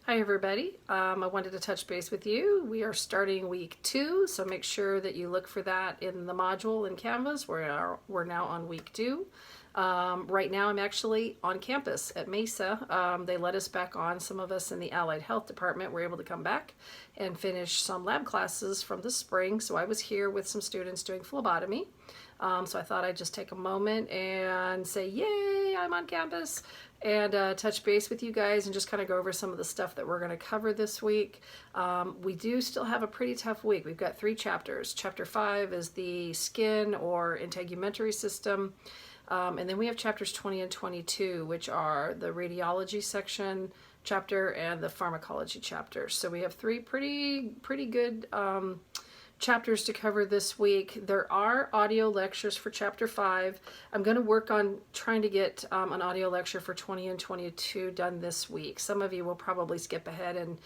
Hi everybody. I wanted to touch base with you. We are starting week 2, so make sure that you look for that in the module in Canvas. We're now on week 2. Right now I'm actually on campus at Mesa. They let us back on. Some of us in the Allied Health Department were able to come back and finish some lab classes from the spring. So I was here with some students doing phlebotomy. So I thought I'd just take a moment and say, yay, I'm on campus, and touch base with you guys and just kind of go over some of the stuff that we're going to cover this week. We do still have a pretty tough week. We've got 3 chapters. Chapter 5 is the skin or integumentary system. And then we have chapters 20 and 22, which are the radiology section chapter and the pharmacology chapter. So we have 3 pretty good chapters to cover this week. There are audio lectures for chapter 5. I'm going to work on trying to get an audio lecture for 20 and 22 done this week. Some of you will probably skip ahead and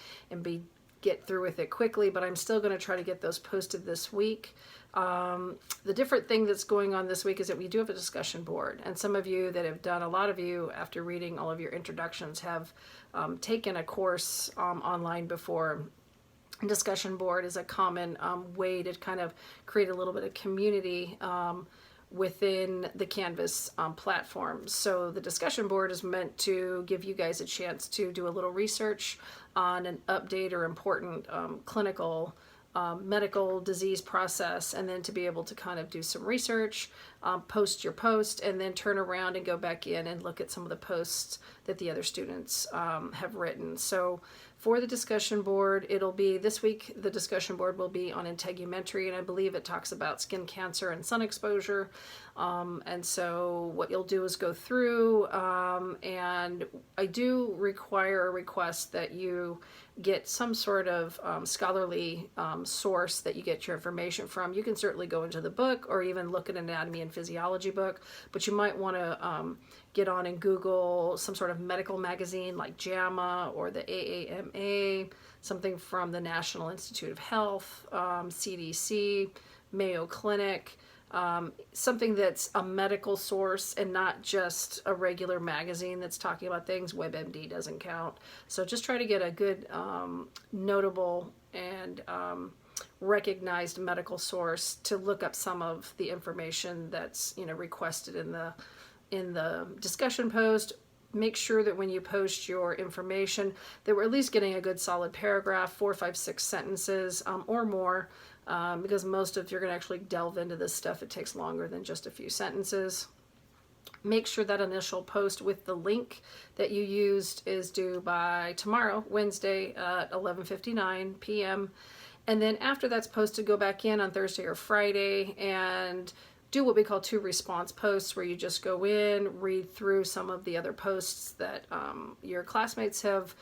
get through with it quickly, but I'm still going to try to get those posted this week. The different thing that's going on this week is that we do have a discussion board, and some of you that have done, a lot of you after reading all of your introductions have taken a course online before. Discussion board is a common way to kind of create a little bit of community within the Canvas platform. So the discussion board is meant to give you guys a chance to do a little research on an update or important clinical medical disease process, and then to be able to kind of do some research, post your post, and then turn around and go back in and look at some of the posts that the other students have written. So for the discussion board, it'll be this week, the discussion board will be on integumentary, and I believe it talks about skin cancer and sun exposure. And so what you'll do is go through, and I do require a request that you get some sort of scholarly source that you get your information from. You can certainly go into the book or even look at an anatomy and physiology book, but you might want to get on and Google some sort of medical magazine like JAMA or the AAMA, something from the National Institute of Health, CDC, Mayo Clinic, something that's a medical source and not just a regular magazine that's talking about things. WebMD doesn't count. So just try to get a good, notable and recognized medical source to look up some of the information that's requested in the discussion post. Make sure that when you post your information that we're at least getting a good solid paragraph, 4, 5, 6 sentences or more, because most of you're going to actually delve into this stuff. It takes longer than just a few sentences. Make sure that initial post with the link that you used is due by tomorrow, Wednesday at 11:59 p.m. And then after that's posted, go back in on Thursday or Friday and do what we call 2 response posts, where you just go in, read through some of the other posts that your classmates have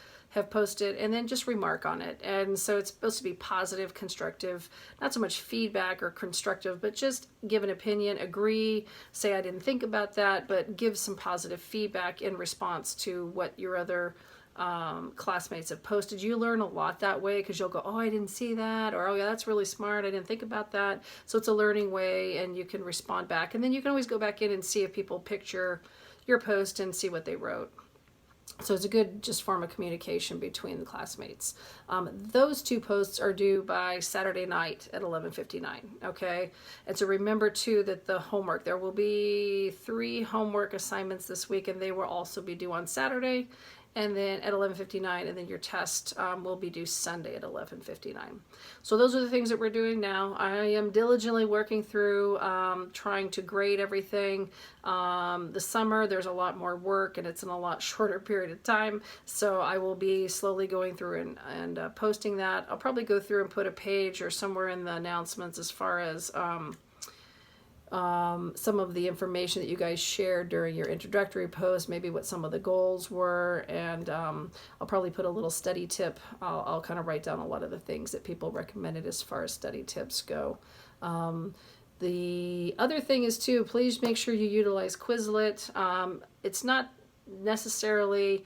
posted, and then just remark on it. And so it's supposed to be positive, constructive, not so much feedback or constructive, but just give an opinion, agree, say I didn't think about that, but give some positive feedback in response to what your other classmates have posted. You learn a lot that way, because you'll go, oh, I didn't see that, or oh yeah, that's really smart, I didn't think about that. So it's a learning way, and you can respond back, and then you can always go back in and see if people picture your post and see what they wrote. So it's a good just form of communication between the classmates. Those 2 posts are due by Saturday night at 11:59, okay? And so remember too that the homework, there will be 3 homework assignments this week, and they will also be due on Saturday, and then at 11:59, and then your test will be due Sunday at 11:59. So those are the things that we're doing now. I am diligently working through trying to grade everything. The summer, there's a lot more work, and it's in a lot shorter period of time. So I will be slowly going through and posting that. I'll probably go through and put a page or somewhere in the announcements as far as some of the information that you guys shared during your introductory post, maybe what some of the goals were, and I'll probably put a little study tip. I'll kind of write down a lot of the things that people recommended as far as study tips go. The other thing is too, please make sure you utilize Quizlet. It's not necessarily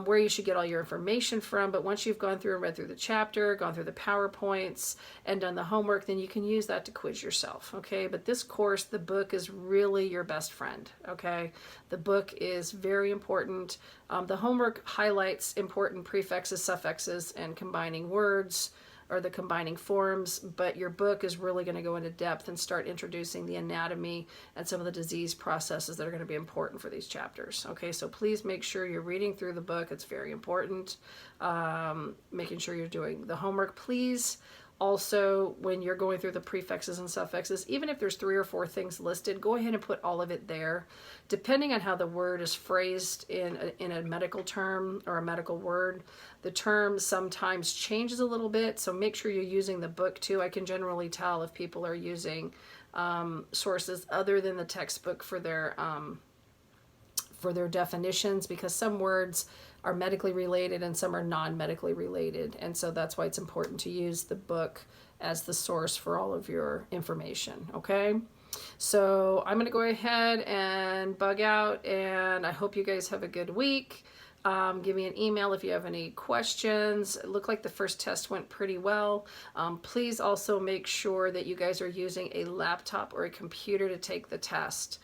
where you should get all your information from. But once you've gone through and read through the chapter, gone through the PowerPoints, and done the homework, then you can use that to quiz yourself, okay? But this course, the book is really your best friend, okay? The book is very important. The homework highlights important prefixes, suffixes, and combining words, or the combining forms, but your book is really going to go into depth and start introducing the anatomy and some of the disease processes that are going to be important for these chapters. Okay, so please make sure you're reading through the book. It's very important. Making sure you're doing the homework. Please also, when you're going through the prefixes and suffixes, even if there's 3 or 4 things listed, go ahead and put all of it there. Depending on how the word is phrased in a medical term or a medical word, the term sometimes changes a little bit, so make sure you're using the book too. I can generally tell if people are using sources other than the textbook for their definitions, because some words are medically related and some are non-medically related, and so that's why it's important to use the book as the source for all of your information. Okay, so I'm going to go ahead and bug out, and I hope you guys have a good week. Give me an email if you have any questions. It looked like the first test went pretty well. Please also make sure that you guys are using a laptop or a computer to take the test.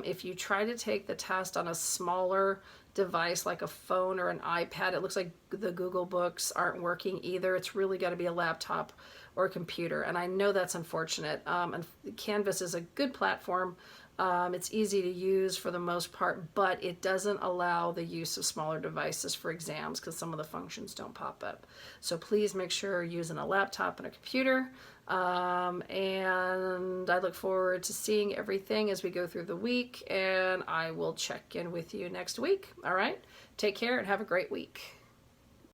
If you try to take the test on a smaller device like a phone or an iPad, it looks like the Google Books aren't working either. It's really got to be a laptop or a computer, and I know that's unfortunate. And Canvas is a good platform. It's easy to use for the most part, but it doesn't allow the use of smaller devices for exams because some of the functions don't pop up. So please make sure you're using a laptop and a computer. And I look forward to seeing everything as we go through the week, and I will check in with you next week. All right, take care and have a great week.